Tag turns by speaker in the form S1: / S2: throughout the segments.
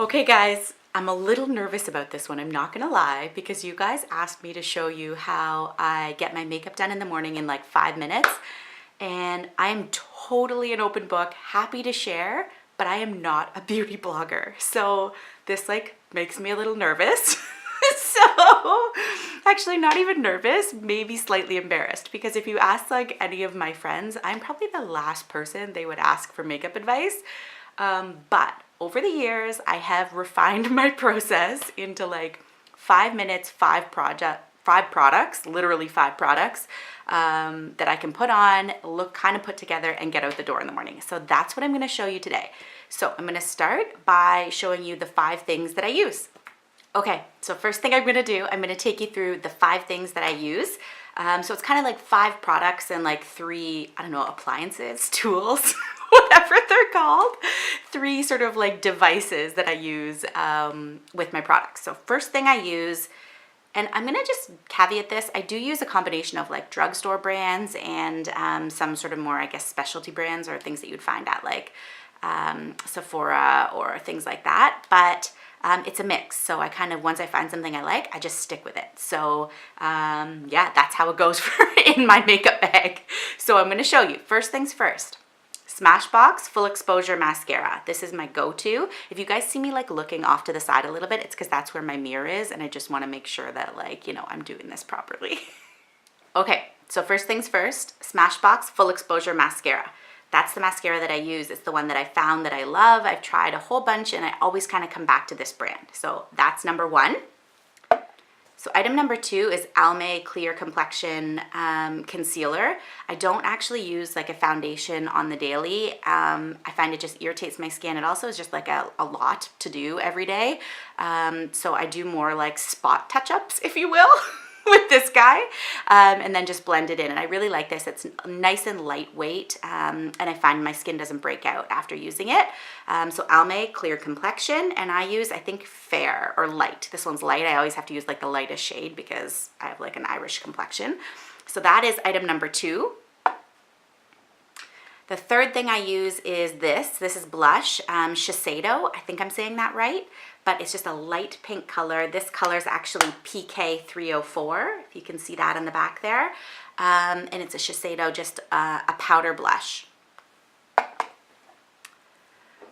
S1: Okay guys, I'm a little nervous about this one, I'm not gonna lie, because you guys asked me to show you how I get my makeup done in the morning in like 5 minutes, and I am totally an open book, happy to share, but I am not a beauty blogger. So this like makes me a little nervous. So actually not even nervous, maybe slightly embarrassed, because if you ask like any of my friends, I'm probably the last person they would ask for makeup advice. But over the years, I have refined my process into like 5 minutes, five products, literally 5 products that I can put on, look kind of put together, and get out the door in the morning. So that's what I'm going to show you today. So I'm going to start by showing you the 5 things that I use. Okay, so first thing I'm going to do, I'm going to take you through the 5 things that I use. So it's kind of like 5 products and like 3, I don't know, appliances, tools, whatever they're called. 3 sort of like devices that I use with my products. So first thing I use, and I'm gonna just caveat this, I do use a combination of like drugstore brands and some sort of more, I guess, specialty brands or things that you'd find at like Sephora or things like that. But it's a mix. So I kind of, once I find something I like, I just stick with it. So yeah, that's how it goes in my makeup bag. So I'm gonna show you. First things first. Smashbox Full Exposure Mascara. This is my go-to. If you guys see me like looking off to the side a little bit, it's because that's where my mirror is, and I just want to make sure that like, you know, I'm doing this properly. Okay, so first things first, Smashbox Full Exposure Mascara. That's the mascara that I use. It's the one that I found that I love. I've tried a whole bunch and I always kind of come back to this brand. So that's number 1. So item number 2 is Almay Clear Complexion Concealer. I don't actually use like a foundation on the daily. I find it just irritates my skin. It also is just like a lot to do every day. So I do more like spot touch-ups, if you will, with this guy, and then just blend it in. And I really like this. It's nice and lightweight, and I find my skin doesn't break out after using it. So Almay Clear Complexion, and I use, I think, Fair or Light. This one's light. I always have to use like the lightest shade because I have like an Irish complexion. So that is item number 2. The third thing I use is this. This is blush, Shiseido. I think I'm saying that right, but it's just a light pink color. This color is actually PK304, if you can see that in the back there. And it's a Shiseido, just a powder blush.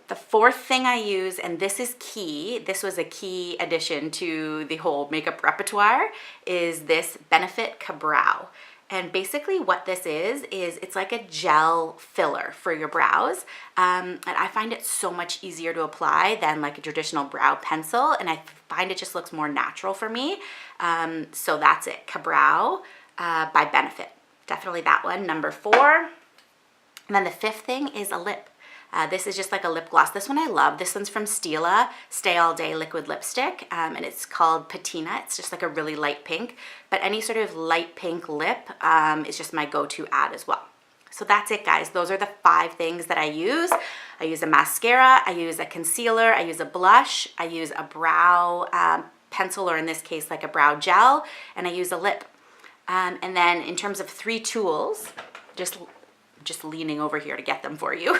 S1: The fourth thing I use, and this is key, this was a key addition to the whole makeup repertoire, is this Benefit Ka-Brow. And basically what this is it's like a gel filler for your brows. And I find it so much easier to apply than like a traditional brow pencil. And I find it just looks more natural for me. So that's it, Ka-Brow by Benefit. Definitely that one, number 4. And then the 5th thing is a lip. This is just like a lip gloss. This one I love. This one's from Stila, Stay All Day Liquid Lipstick, and it's called Patina. It's just like a really light pink, but any sort of light pink lip is just my go-to add as well. So that's it, guys. Those are the 5 things that I use. I use a mascara, I use a concealer, I use a blush, I use a brow pencil, or in this case, like a brow gel, and I use a lip. And then in terms of 3 tools, just leaning over here to get them for you.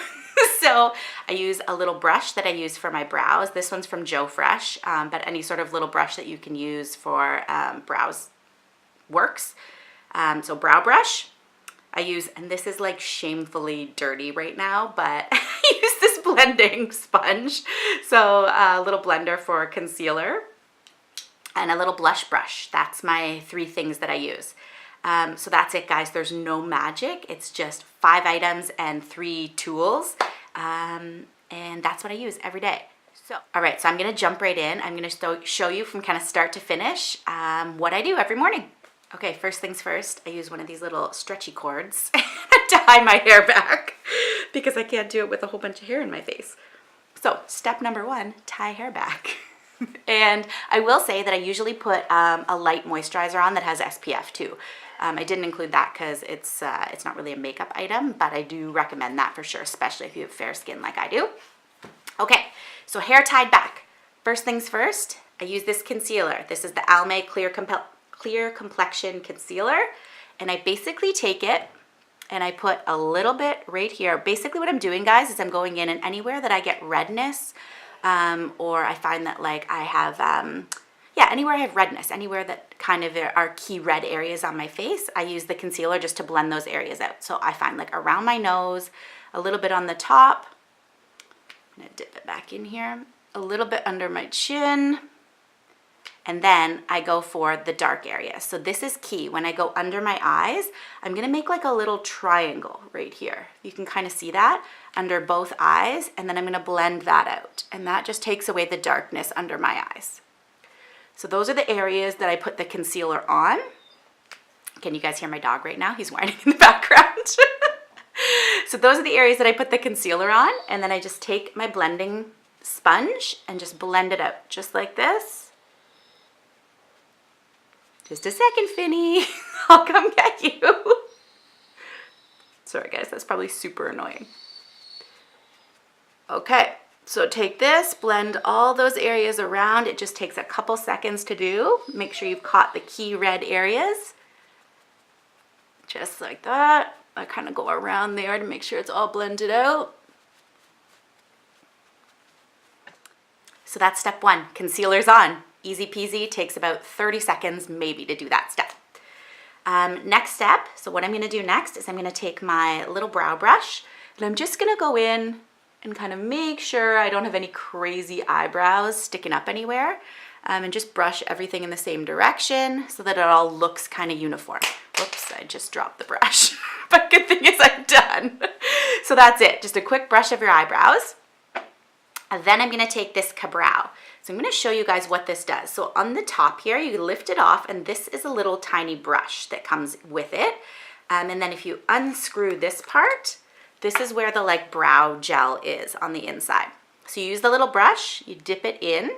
S1: So I use a little brush that I use for my brows. This one's from Joe Fresh, but any sort of little brush that you can use for brows works. So brow brush I use, and this is like shamefully dirty right now, but I use this blending sponge. So a little blender for concealer and a little blush brush. That's my 3 things that I use. So that's it, guys. There's no magic. It's just 5 items and 3 tools. And that's what I use every day. So, all right, so I'm going to jump right in. I'm going to show you from kind of start to finish what I do every morning. Okay, first things first, I use one of these little stretchy cords to tie my hair back because I can't do it with a whole bunch of hair in my face. So step number 1, tie hair back. And I will say that I usually put a light moisturizer on that has SPF too. I didn't include that because it's not really a makeup item, but I do recommend that for sure, especially if you have fair skin like I do. Okay, so hair tied back. First things first, I use this concealer. This is the Almay Clear Complexion Concealer, and I basically take it and I put a little bit right here. Basically what I'm doing, guys, is I'm going in and anywhere that I get redness or I find that like I have, yeah, anywhere I have redness, anywhere that kind of are key red areas on my face, I use the concealer just to blend those areas out. So I find like around my nose, a little bit on the top, I'm gonna dip it back in here, a little bit under my chin, and then I go for the dark area. So this is key. When I go under my eyes, I'm gonna make like a little triangle right here. You can kind of see that under both eyes, and then I'm gonna blend that out. And that just takes away the darkness under my eyes. So those are the areas that I put the concealer on. Can you guys hear my dog right now? He's whining in the background. So those are the areas that I put the concealer on, and then I just take my blending sponge and just blend it out, just like this. Just a second, Finny. I'll come get you. Sorry guys, that's probably super annoying. Okay, so take this, blend all those areas around. It just takes a couple seconds to do. Make sure you've caught the key red areas. Just like that. I kind of go around there to make sure it's all blended out. So that's step one, concealer's on. Easy peasy, takes about 30 seconds maybe to do that step. Next step, so what I'm gonna do next is I'm gonna take my little brow brush and I'm just gonna go in and kind of make sure I don't have any crazy eyebrows sticking up anywhere, and just brush everything in the same direction so that it all looks kind of uniform. Whoops, I just dropped the brush, but good thing is I'm done. So that's it, just a quick brush of your eyebrows. And then I'm gonna take this Ka-Brow. So I'm gonna show you guys what this does. So on the top here, you lift it off, and this is a little tiny brush that comes with it. And then if you unscrew this part, this is where the like brow gel is on the inside. So you use the little brush, you dip it in,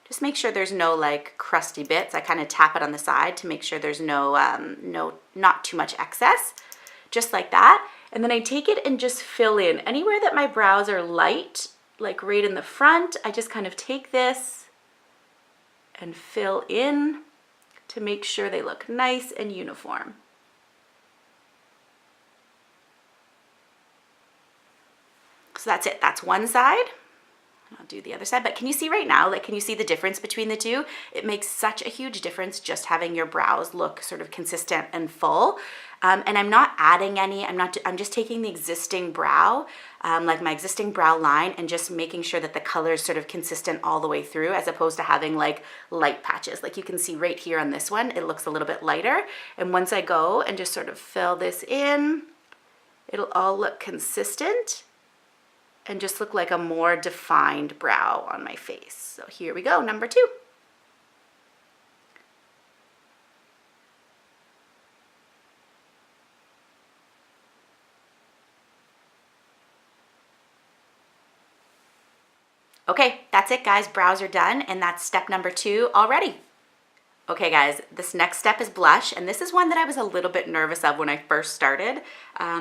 S1: just make sure there's no like crusty bits. I kind of tap it on the side to make sure there's not too much excess, just like that. And then I take it and just fill in anywhere that my brows are light, like right in the front. I just kind of take this and fill in to make sure they look nice and uniform. So that's it, that's one side. I'll do the other side, but can you see right now, like, can you see the difference between the two? It makes such a huge difference just having your brows look sort of consistent and full. And I'm not adding any, I'm just taking the existing brow, like my existing brow line, and just making sure that the color is sort of consistent all the way through, as opposed to having like light patches. Like you can see right here on this one, it looks a little bit lighter. And once I go and just sort of fill this in, it'll all look consistent and just look like a more defined brow on my face. So here we go, number two. Okay, that's it guys, brows are done, and that's step number two already. Okay guys, this next step is blush, and this is one that I was a little bit nervous of when I first started,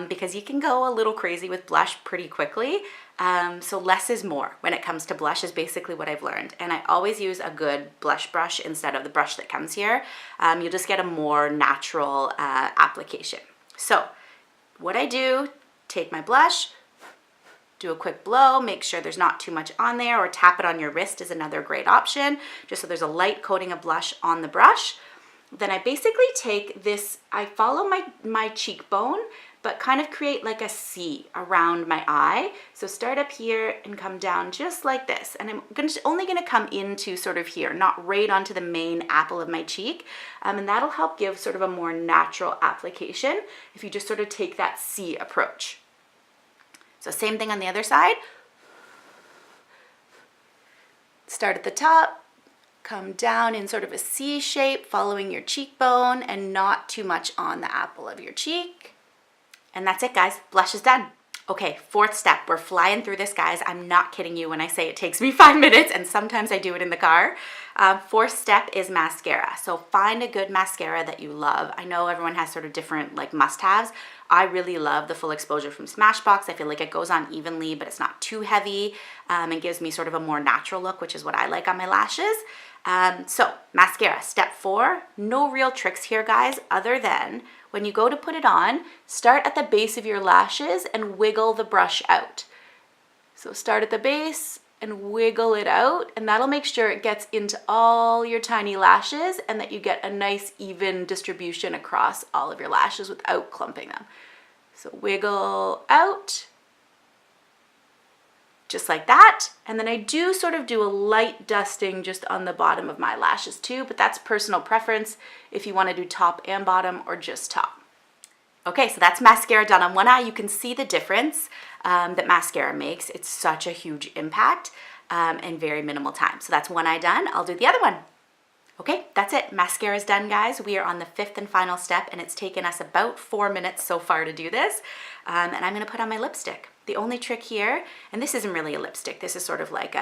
S1: because you can go a little crazy with blush pretty quickly. So less is more when it comes to blush is basically what I've learned. And I always use a good blush brush instead of the brush that comes here. You'll just get a more natural application. So what I do, take my blush, do a quick blow, make sure there's not too much on there, or tap it on your wrist is another great option, just so there's a light coating of blush on the brush. Then I basically take this, I follow my cheekbone, but kind of create like a C around my eye. So start up here and come down just like this. And I'm only gonna come into sort of here, not right onto the main apple of my cheek. And that'll help give sort of a more natural application if you just sort of take that C approach. So same thing on the other side. Start at the top, come down in sort of a C shape, following your cheekbone and not too much on the apple of your cheek. And that's it guys, blush is done. Okay, fourth step, we're flying through this guys. I'm not kidding you when I say it takes me 5 minutes, and sometimes I do it in the car. Fourth step is mascara. So find a good mascara that you love. I know everyone has sort of different like must-haves. I really love the Full Exposure from Smashbox. I feel like it goes on evenly, but it's not too heavy, and gives me sort of a more natural look, which is what I like on my lashes. So mascara, step 4, no real tricks here guys, other than when you go to put it on, start at the base of your lashes and wiggle the brush out. So start at the base and wiggle it out, and that'll make sure it gets into all your tiny lashes and that you get a nice even distribution across all of your lashes without clumping them. So wiggle out, just like that. And then I do sort of do a light dusting just on the bottom of my lashes too, but that's personal preference if you want to do top and bottom or just top. Okay, so that's mascara done on one eye. You can see the difference that mascara makes. It's such a huge impact and very minimal time. So that's one eye done. I'll do the other one. Okay, that's it. Mascara is done, guys. We are on the 5th and final step, and it's taken us about 4 minutes so far to do this. And I'm gonna put on my lipstick. The only trick here, and this isn't really a lipstick, this is sort of like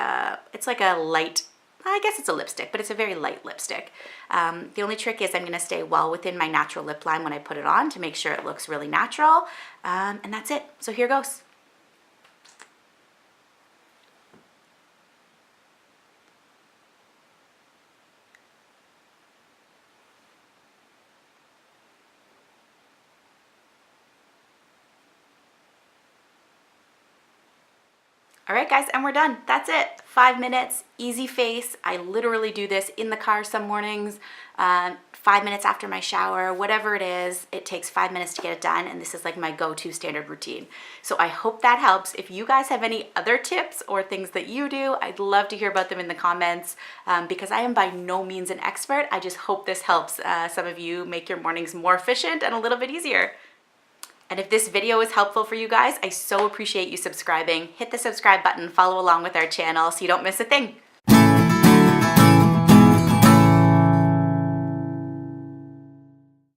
S1: it's like a light, I guess it's a lipstick, but it's a very light lipstick. The only trick is I'm gonna stay well within my natural lip line when I put it on to make sure it looks really natural. And that's it. So here goes. All right, guys, and we're done. That's it. 5 minutes, easy face. I literally do this in the car some mornings, 5 minutes after my shower, whatever it is. It takes 5 minutes to get it done, and this is like my go-to standard routine. So I hope that helps. If you guys have any other tips or things that you do, I'd love to hear about them in the comments because I am by no means an expert. I just hope this helps some of you make your mornings more efficient and a little bit easier. And if this video is helpful for you guys, I so appreciate you subscribing. Hit the subscribe button, follow along with our channel so you don't miss a thing.